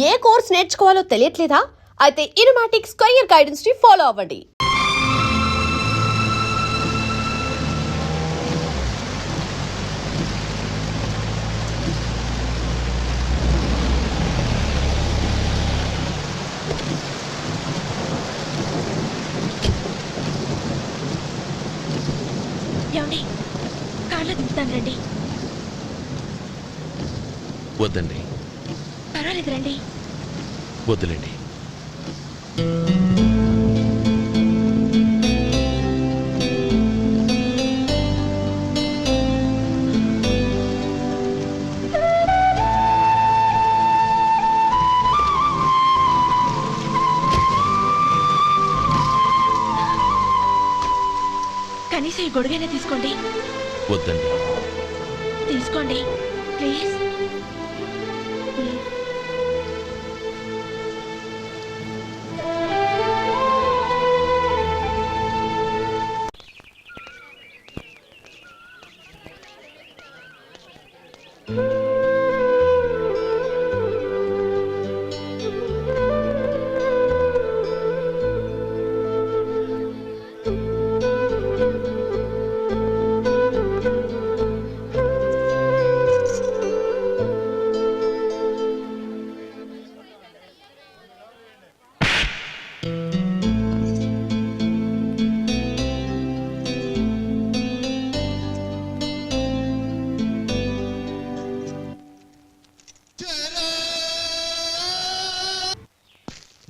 ఏ course నేర్చుకోవాలో తెలియట్లేదా? అయితే ఇనుమాటిక్స్ career guidance ని follow అవ్వండి. ఏమండి, కార్లో దింపుతాను రండి. వద్దండి. పర్వాలేదు రండి. వద్దులేండి. కనీసం ఈ గొడుగైనా తీసుకోండి. వద్దండి. తీసుకోండి ప్లీజ్.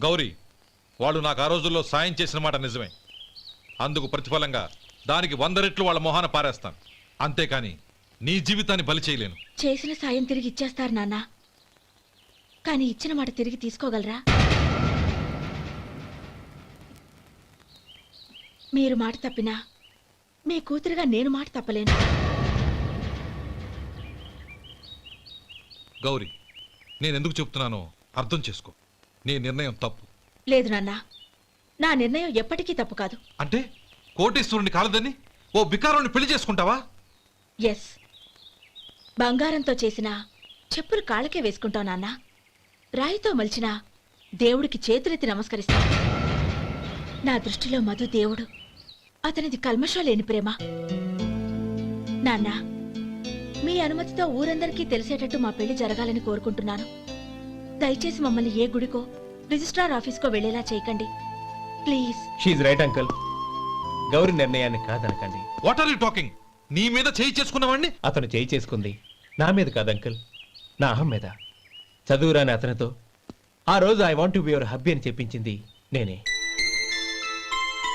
గౌరీ, వాళ్ళు నాకు ఆ రోజుల్లో సాయం చేసిన మాట నిజమే. అందుకు ప్రతిఫలంగా దానికి 100 రెట్లు వాళ్ళ మొహాన పారేస్తాను. అంతేకాని నీ జీవితాన్ని బలి చేయలేను. చేసిన సాయం తిరిగి ఇచ్చేస్తారు నాన్న, కానీ ఇచ్చిన మాట తిరిగి తీసుకోగలరా? మీరు మాట తప్పినా మీ కూతురుగా నేను మాట తప్పలేను. గౌరీ, నేనెందుకు చెప్తున్నానో అర్థం చేసుకో. నీ నిర్ణయం తప్పు. లేదు నాన్న, నా నిర్ణయం ఎప్పటికీ తప్పు కాదు. అంటే కోటేశ్వరుని కాలదని ఓ బికారాన్ని పెళ్లి చేసుకుంటావా? ఎస్, బంగారంతో చేసిన చెప్పులు కాళ్ళకే వేసుకుంటావు నాన్న. రాయితో మలిచిన దేవుడికి చేతులెత్తి నమస్కరిస్తా. నా దృష్టిలో మధు దేవుడు, అతనిది కల్మషం లేని ప్రేమ. నాన్న, మీ అనుమతితో ఊరందరికీ తెలిసేటట్టు మా పెళ్లి జరగాలని కోరుకుంటున్నాను. దయచేసి మమ్మల్ని ఏ గుడికో రిజిస్ట్రార్ ఆఫీస్కో వెళ్లేలా చేయకండి ప్లీజ్. షీఈ్ రైట్ అంకుల్. గౌరి నిర్ణయాన్ని కాదనకండి. What are you talking? నీ మీద చేయి చేసుకున్నవాడిని అతను చేయి చేసుకుంది నా మీద కాదు అంకుల్, నా అహం మీద. చదువురాని అతనితో ఆ రోజు I want to be your hubby అని చెప్పించింది నేనే.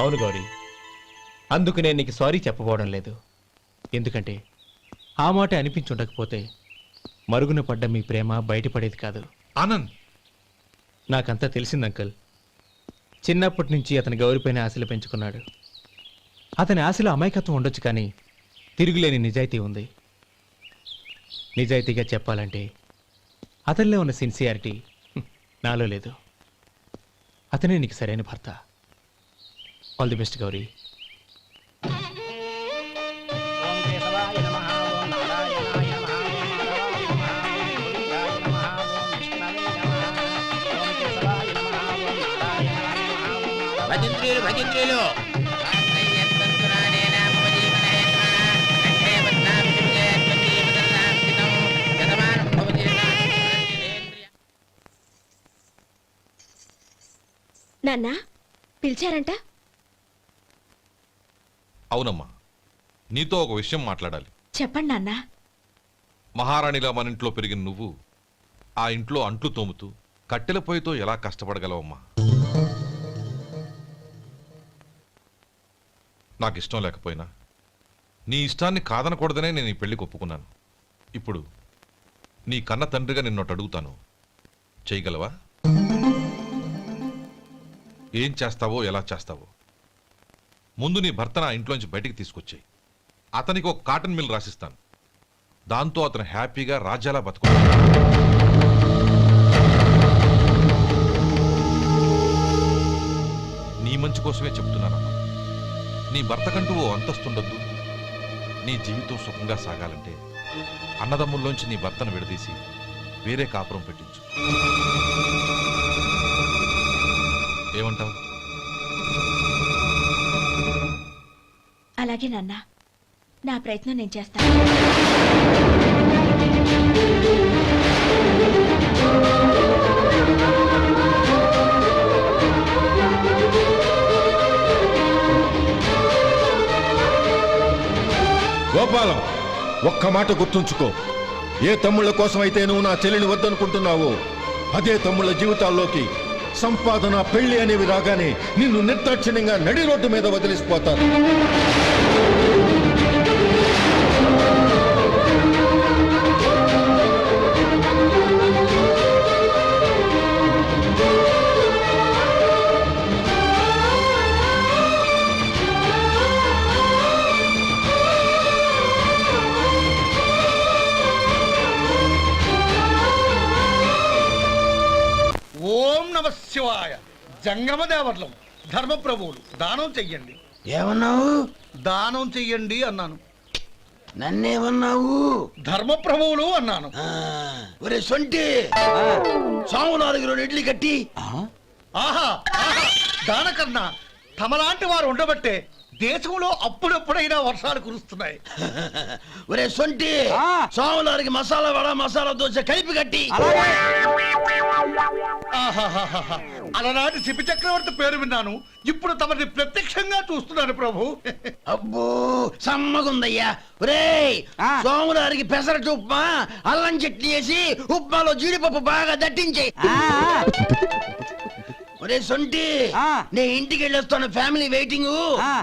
అవును గౌరీ, అందుకు నేను నీకు సారీ చెప్పబోవడం లేదు. ఎందుకంటే ఆ మాట అనిపించుండకపోతే మరుగున పడ్డ మీ ప్రేమ బయటపడేది కాదు. ఆనంద్, నాకంతా తెలిసింది అంకుల్. చిన్నప్పటి నుంచి అతని గౌరిపైన ఆశలు పెంచుకున్నాడు. అతని ఆశలో అమాయకత్వం ఉండొచ్చు, కానీ తిరుగులేని నిజాయితీ ఉంది. నిజాయితీగా చెప్పాలంటే అతనిలో ఉన్న సిన్సియారిటీ నాలో లేదు. అతనే నీకు సరైన భర్త. All the best Gauri. భజంత్రీలు నాన్న, పిలిచారంట? అవునమ్మా, నీతో ఒక విషయం మాట్లాడాలి. చెప్పండి నాన్న. మహారాణిలా మన ఇంట్లో పెరిగిన నువ్వు ఆ ఇంట్లో అంట్లు తోముతూ కట్టెల పొయ్యితో ఎలా కష్టపడగలవమ్మా? నాకు ఇష్టం లేకపోయినా నీ ఇష్టాన్ని కాదనకూడదనే నేను ఈ పెళ్లికి ఒప్పుకున్నాను. ఇప్పుడు నీ కన్న తండ్రిగా నిన్నొట్టు అడుగుతాను, చేయగలవా? ఏం చేస్తావో, ఎలా చేస్తావో ముందు నీ భర్త నా ఇంట్లోంచి బయటికి తీసుకొచ్చాయి. అతనికి ఒక కాటన్ మిల్ రాసిస్తాను. దాంతో అతను హ్యాపీగా రాజ్యాలా బతుకుతాడు. నీ మంచి కోసమే చెప్తున్నానమ్మా. నీ భర్తకంటూ ఓ అంతస్తుండొద్దు. నీ జీవితం సుఖంగా సాగాలంటే అన్నదమ్ముల్లోంచి నీ భర్తను విడదీసి వేరే కాపురం పెట్టించు. ఏమంటావు? అలాగే నాన్న, నా ప్రయత్నం నేను చేస్తాను. గోపాలం, ఒక్క మాట గుర్తుంచుకో. ఏ తమ్ముళ్ళ కోసం అయితే నువ్వు నా చెల్లిని వద్దనుకుంటున్నావో అదే తమ్ముళ్ళ జీవితాల్లోకి సంపాదన, పెళ్లి అనేవి రాగానే నిన్ను నిర్దాక్షిణ్యంగా నడి రోడ్డు మీద వదిలిసిపోతారు. ఓం నమ శివాయ. జంగమ దేవర్లం, ధర్మప్రభువులు, దానం చెయ్యండి. ఏమన్నావు? దానం చెయ్యండి అన్నాను. నన్నేమన్నావు? ధర్మప్రభువులు అన్నాను. ఒరే సొంటి, సాము 4 ఇడ్లీ కట్టి. ఆహా ఆహా, దానకన్నా తమలాంటి వారు ఉండబట్టే దేశంలో అప్పుడప్పుడైనా వర్షాలు కురుస్తున్నాయి. ఒరే సొంటి, సాము 4 మసాలా వడ, మసాలా దోశ కలిపి కట్టి. ఆహాహాహా, అలనాటి శిపి చక్రవర్తి పేరు విన్నాను, ఇప్పుడు తమని ప్రత్యక్షంగా చూస్తున్నాను ప్రభు. అబ్బో సమ్మగుందయ్యా. ఒరే సోము 4 పెసరట్టు ఉప్మా, అల్లం చట్నీ వేసి ఉప్మాలో జీడిపప్పు బాగా దట్టించే. ఒరే సొంటి, నే ఇంటికి వెళ్ళొస్తాను, ఫ్యామిలీ వెయిటింగ్.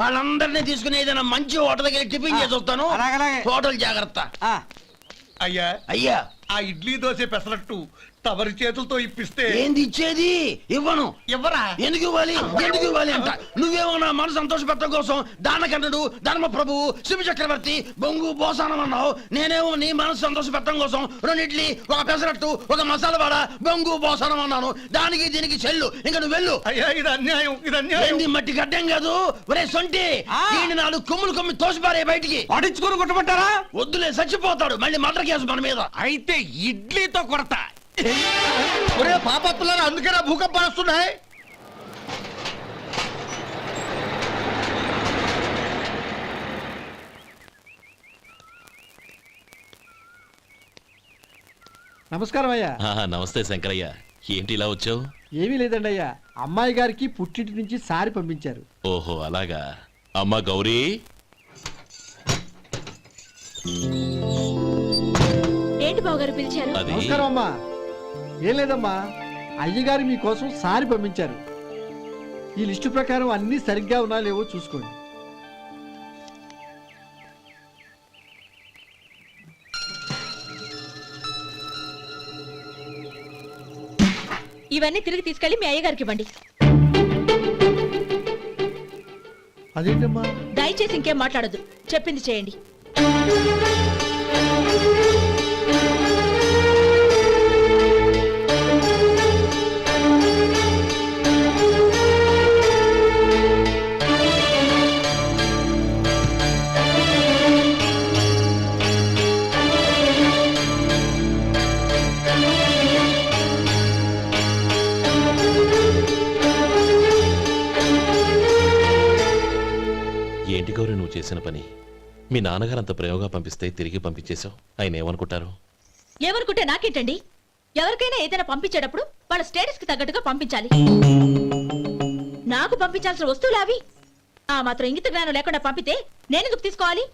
వాళ్ళందరినీ తీసుకుని ఏదైనా మంచి హోటల్ దగ్గర టిఫిన్ చేసి వస్తాను. హోటల్ జాగ్రత్త. అయ్యా అయ్యా, ఆ ఇడ్లీ దోశ పెసరట్టు తమరి చేతులతో ఇప్పిస్తే. ఏంది ఇచ్చేది? ఇవ్వను. ఎవరా? ఎందుకు ఇవ్వాలి? ఎందుకు ఇవ్వాలి అంట. నువ్వేమో నా మనసు సంతోషపెట్టడం కోసం దానకంటుడు, ధర్మ ప్రభువు, శివ చక్రవర్తి, బొంగు బోసానం అన్నావు. నేనేమో నీ మనసు సంతోషపెట్టడం కోసం 2 ఇడ్లీ, 1 పెసరట్టు, 1 మసాలా వాడ, బొంగు బోసానం అన్నాను. దానికి దీనికి చెల్లు. ఇంకా నువ్వు వెళ్ళు. అయ్యా ఇది అన్యాయం, ఇది అన్యాయం. ఏంది మట్టి గడ్డం కాదు. ఒరే సొంటి, దీన్ని 4 కొమ్ములు కొమ్మి తోసిపారే బయటికి. పడించుకొని కొట్టమంటారా? వద్దులే, చచ్చిపోతాడు. మళ్ళీ మర్డర్ కేసు మన మీద. అయితే ఇడ్లీతో కొడతా. ఒరే పాపత్తులారా, అందుకేనా భూకంపాలు వస్తున్నాయి? నమస్కారం అయ్యా. నమస్తే శంకరయ్య, ఏంటి ఇలా వచ్చావు? ఏమీ లేదండి అయ్యా, అమ్మాయి గారికి పుట్టింటి నుంచి సారి పంపించారు. ఓహో అలాగా. అమ్మా గౌరీ, ఏంటి బావగారు పిలిచారు? అది నమస్కారం అమ్మా. ఏం లేదమ్మా, అయ్యగారు మీకోసం సారి పంపించారు. ఈ లిస్టు ప్రకారం అన్ని సరిగ్గా ఉన్నా లేవో చూసుకోండి. ఇవన్నీ తిరిగి తీసుకెళ్లి మీ అయ్యగారికి ఇవ్వండి. అదేంటమ్మా? దయచేసి ఇంకేం మాట్లాడొద్దు, చెప్పింది చేయండి. ఏంటి గౌరీ నువ్వు చేసిన పని? మీ నాన్నగారు అంత ప్రేమగా పంపిస్తే తిరిగి పంపించేశావు. ఆయన ఏమనుకుంటారు? ఏమనుకుంటే నాకేంటండి? ఎవరికైనా ఏదైనా పంపించేటప్పుడు వాళ్ళ స్టేటస్ కి తగ్గట్టుగా పంపించాలి. నాకు పంపించాల్సిన వస్తువులు అవి. ఆ మాత్రం ఇంగిత జ్ఞానం లేకుండా పంపితే నేనెందుకు తీసుకోవాలి?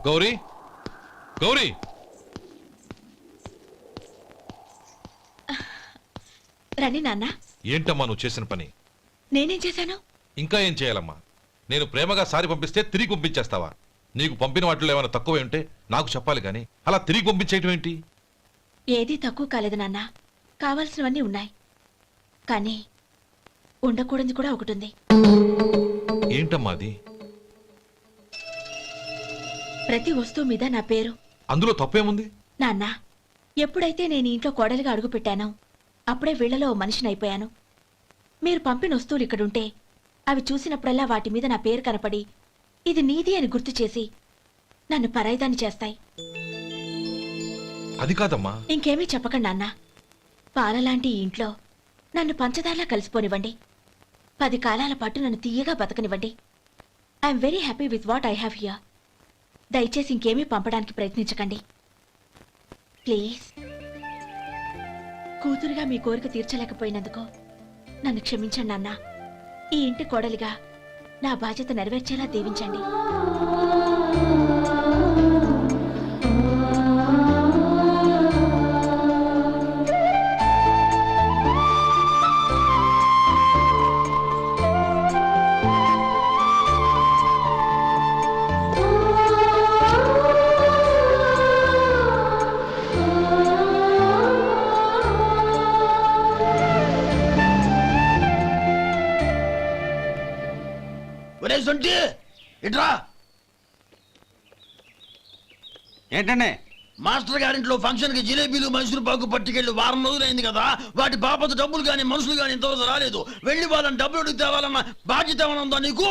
గౌరీ, గౌరీ, రండి నాన్న. ఏంటమ్మా నువ్వు చేసిన పని? నేనేం చేశాను? ఇంకా ఏం చేయాలమ్మా? నేను ప్రేమగా సారి పంపిస్తే తిరిగి పంపించేస్తావా? నీకు పంపిన వాటిలో ఏమైనా తక్కువ ఉంటే నాకు చెప్పాలి కానీ అలా తిరిగి పంపించేయటం ఏంటి? ఏదీ తక్కువ కాలేదు నాన్న, కావాల్సినవన్నీ ఉన్నాయి. కానీ ఉండకూడదు కూడా ఒకటి ఉంది. ఏంటమ్మా అది? ప్రతి వస్తువు మీద నా పేరు. అందులో తప్పేముంది? నాన్న, ఎప్పుడైతే నేను ఇంట్లో కోడలిగా అడుగు పెట్టానో అప్పుడే వీళ్లలో ఓ మనిషిని అయిపోయాను. మీరు పంపిన వస్తువులు ఇక్కడుంటే అవి చూసినప్పుడల్లా వాటి మీద నా పేరు కనపడి ఇది నీది అని గుర్తు చేసి నన్ను పరాయిదాన్ని చేస్తాయి. అది కాదమ్మా. ఇంకేమీ చెప్పకండి నాన్న. పాలలాంటి ఈ ఇంట్లో నన్ను పంచదారలా కలిసిపోనివ్వండి. 10 కాలాల పాటు నన్ను తీయగా బతకనివ్వండి. I'm very happy with what I have here. దయచేసి ఇంకేమీ పంపడానికి ప్రయత్నించకండి ప్లీజ్. కూతురుగా మీ కోరిక తీర్చలేకపోయినందుకు నన్ను క్షమించండి నాన్న. ఈ ఇంటి కోడలిగా నా బాధ్యత నెరవేర్చేలా దీవించండి. ఒరే సొంటి ఇట్రా. ఏంటండి? మాస్టర్ గారింట్లో ఫంక్షన్ కి జిలేబీలు మైసూరు పాకు పట్టుకెళ్ళి వారం రోజులైంది కదా. వాటి బాపత డబ్బులు కానీ మనుషులు కానీ ఇంతవరకు రాలేదు. వెళ్ళి వాళ్ళని డబ్బులు అడిగి తేవాలన్న బాధ్యత ఏమైనా ఉందా నీకు?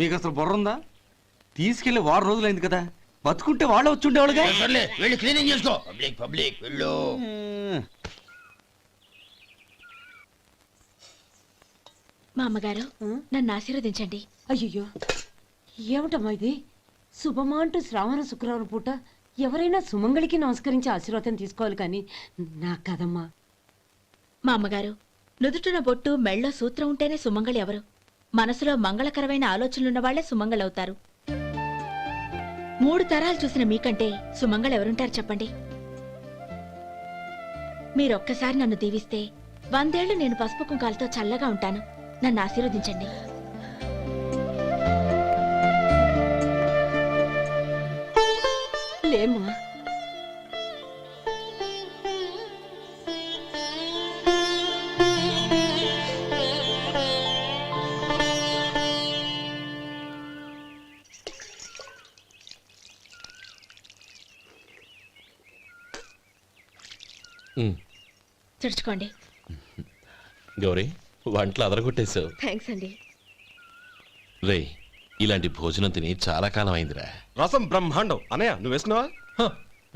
మీకు అసలు బుర్ర ఉందా? తీసుకెళ్లి 6 రోజులైంది కదా, బతుకుంటే వాళ్ళు వచ్చి ఉండేవాళ్ళుగా. సర్లే వెళ్ళి క్లీనింగ్ చేసుకో. పబ్లిక్ పబ్లిక్ వెళ్ళు. మా అమ్మగారు నన్ను ఆశీర్వదించండి. అయ్యో ఏమిటమ్మా ఇది? శుభమా అంటూ శ్రావణ శుక్రవారం పూట ఎవరైనా సుమంగళికి నమస్కరించి ఆశీర్వాదం తీసుకోవాలి కానీ నా కదమ్మా. మా అమ్మగారు, నుదుటిన బొట్టు మెళ్ళో సూత్రం ఉంటేనే సుమంగళి ఎవరు? మనసులో మంగళకరమైన ఆలోచనలున్న వాళ్లే సుమంగళవుతారు. 3 తరాలు చూసిన మీకంటే సుమంగళ ఎవరుంటారు చెప్పండి? మీరొక్కసారి నన్ను దీవిస్తే 100 ఏళ్లు నేను పసుపు కుంకాలతో చల్లగా ఉంటాను. నన్ను ఆశీర్వదించండి. లేమ్మా. తుడుచుకోండి. గౌరీ, వంటలు అదరగొట్టేశావు. థ్యాంక్స్ అండి. రే, ఇలాంటి భోజనం తిని చాలా కాలం అయిందిరా. రసం బ్రహ్మాండం. అనయ్య నువ్వు వేసుకున్నావా?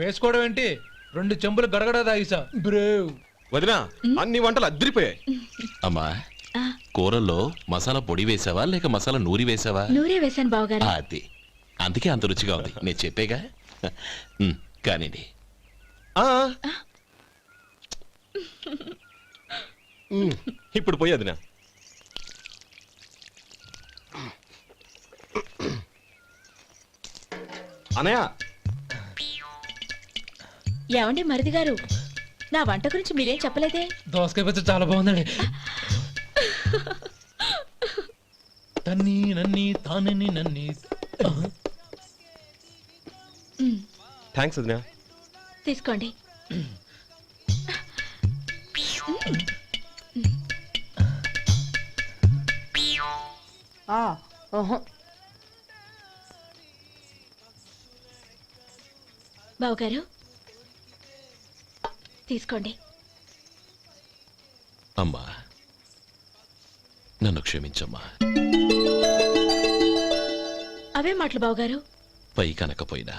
వేసుకోవడం ఏంటి? 2 చెంబులు గడగడ తాగిసా బ్రేవ్. వదినా, అన్ని వంటలు అద్దరిపోయాయి. అమ్మా, ఆ, కూరల్లో మసాలా పొడి వేసావా లేక మసాలా నూరి వేసావా? నూరే వేశాను బావగారు. అది అందుకే అంత రుచిగా ఉంది. నేను చెప్పేగా. కానివ్వండి. ఆ. ఇప్పుడు పోయి వదినా. అనయ్య, ఏమండి మరిది గారు, నా వంట గురించి మీరేం చెప్పలేదే? దోసకాయ పచ్చడి చాలా బాగుందండి. తన్ని నన్ని తానని నన్ని. థ్యాంక్స్ వదినా. తీసుకోండి. బావగారు తీసుకోండి. అమ్మా, నన్ను క్షమించమ్మా. అవే మాటలు బావగారు. పై కనకపోయినా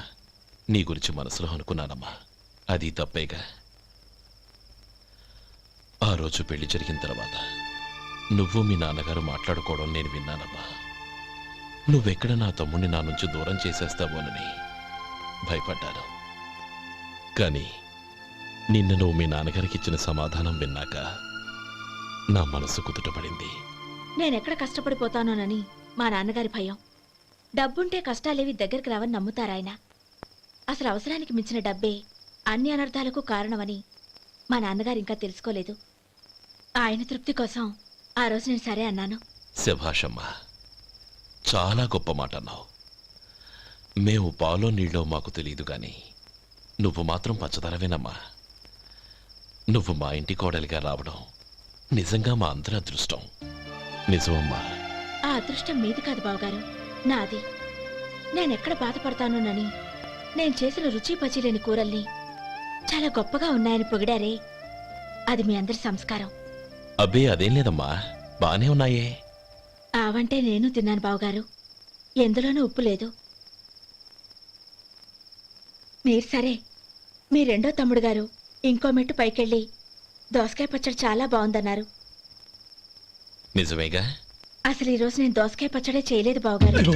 నీ గురించి మనసులో అనుకున్నానమ్మా. అది తప్పేగా. ఆ రోజు పెళ్లి జరిగిన తర్వాత నువ్వు మీ నాన్నగారు మాట్లాడుకోవడం నేను విన్నానమ్మా. నువ్వెక్కడ నా తమ్ముడిని నా నుంచి దూరం చేసేస్తావోనని భయపడ్డాను. కానీ నిన్న నువ్వు మీ నాన్నగారికి ఇచ్చిన సమాధానం విన్నాక నా మనసు కుదుటపడింది. నేనెక్కడ కష్టపడిపోతానోనని మా నాన్నగారి భయం. డబ్బుంటే కష్టాలేవి దగ్గరికి రావని నమ్ముతారాయన. అసలు అవసరానికి మించిన డబ్బే అన్ని అనర్థాలకు కారణమని మా నాన్నగారు ఇంకా తెలుసుకోలేదు. ఆయన తృప్తి కోసం ఆ రోజు నేను సరే అన్నాను. శభాషమ్మా, చాలా గొప్ప మాట అన్నావు. మేము పాలో నీళ్ళో మాకు తెలియదు గాని నువ్వు మాత్రం పచ్చదరవేనమ్మా. నువ్వు మా ఇంటి కోడలిగా రావడం నిజంగా మా అందరి అదృష్టం. నిజమమ్మా. ఆ అదృష్టం మీది కాదు బావగారు, నాది. నేనెక్కడ బాధపడతానోనని నేను చేసిన రుచి పచిలేని కూరల్ని చాలా గొప్పగా ఉన్నాయని పొగిడారే, అది మీ అందరి సంస్కారం. అబ్బే అదేం లేదమ్మా, బానే ఉన్నాయే. ఆవంటే నేను తిన్నాను బావగారు, ఎందులోనూ ఉప్పు లేదు. మీరు సరే, మీ రెండో తమ్ముడు గారు ఇంకో మెట్టు పైకెళ్ళి దోసకాయ పచ్చడి చాలా బాగుందన్నారు. నిజమేగా? అసలు ఈరోజు నేను దోసకాయ పచ్చడే చేయలేదు బావగారు.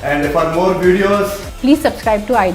And for more videos, Please subscribe to iDream.